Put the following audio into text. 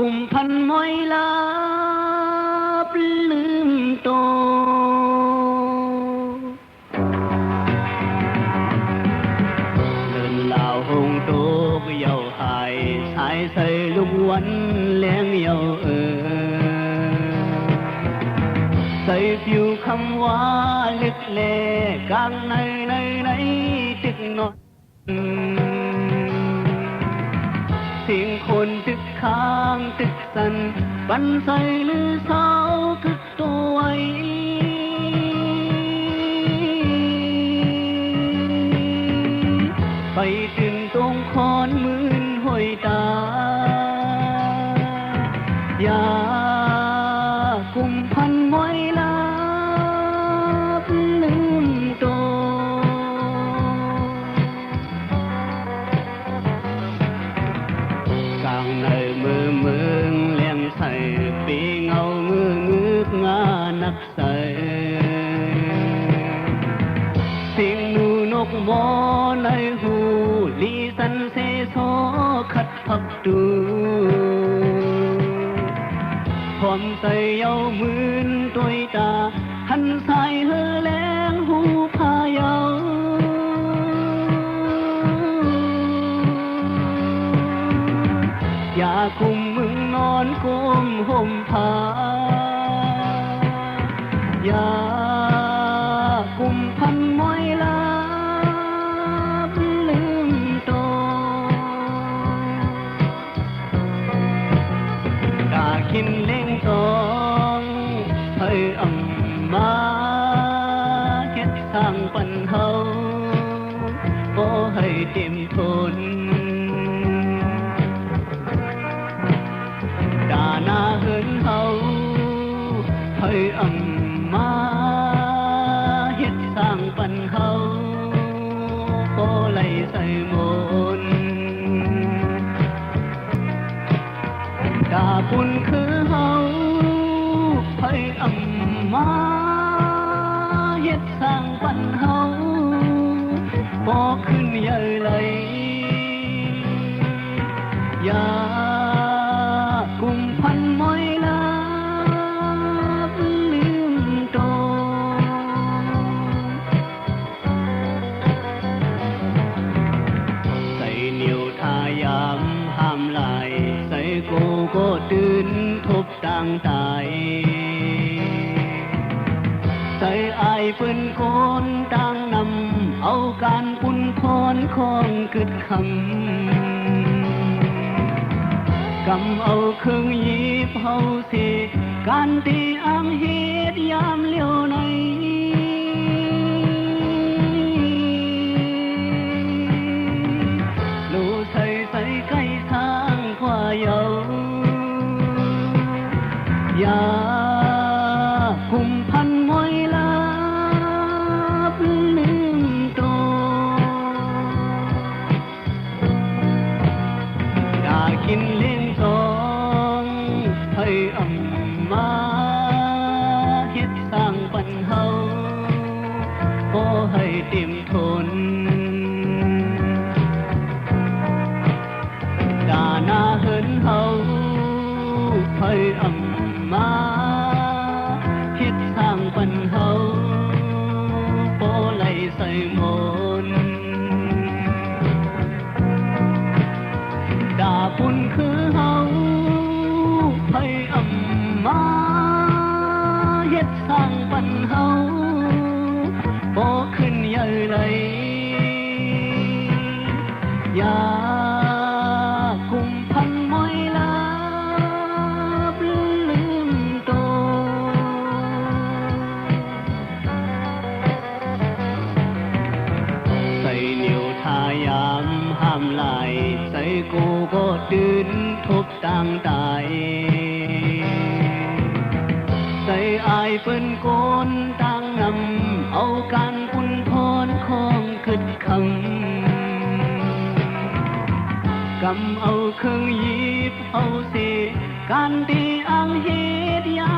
กุมพันมอยลาบลืมโตเดินลาวหงโตก็เยาหายสายใส่ลูกวันเลี้ยงเยาใส่ผิวคำว่าลึกเล่กลางในตึกนอนเสียงคนตึกค้างตึกสันบันใส่หรือเสาคึกตัวไว้ไปถึงตรงคอนมืนห้อยตายากุมพันมอยลาบลืมโตกลางในมือเมืองเลี้ยงใส่ปีเงามืองึกงานักใส่เสียงนูนกบอในหูลีสันเซโซขัดพักดูพร้อมใจเยามืนตัวตาหันสายเฮอแรงหูพาเยาอย่าคุมมึงนอนก้มห่มผ้าอย่ากุมพันมอยลาบลืมโตกากินเล่งตองให้อำมาเฮ็ดทางปันเฮาบ่ให้เต็มทนดาหน้าเหินเฮาให้อำมาเฮ็ดสร้างปันเฮาบ่ไหลใส่มนดาปุ่นคือเฮาให้อำมาเฮ็ดสร้างปันเฮาบ่ขึ้นใหญ่เลยอย่ากุมพันมอยลาบลืมโตใส่นิ้วทายามห้ามไหลใส่กูก็ตื่นทบต่างตายใส่อายปืนโกนต่างนำเอาการปุ่นพรของกึดคำกำเอาเครื่องยีบเฮาสิการตีอ้างเหตุยามเลี้ยวในลูใส่ใกล้ทางขวาเยาอย่ากุมพันมอยลาบลืมโตดากินเลี้ยงตองให้อำมาเฮ็ดสร้างปันเฮาบ่ให้เต็มทนดาหน้าเหินเฮาให้อำมาเฮ็ดสร้างปันเฮาบ่ไหลใส่มนดาปุ่นคือเฮาให้อำมาเฮ็ดสร้างปันเฮาบ่ขึ้นใหญ่เลยอย่ากุมพันมอยลาบลืมโตใส่นิ้วทายามห้ามไหลใส่กูก็ตื่นทบต่างตายใส่อายเปิ้นโกนต่างนำเอาการปุ่นพรของกึดคำกำเอาเครื่องยีบเฮาสิการตีอ้างเหตุยา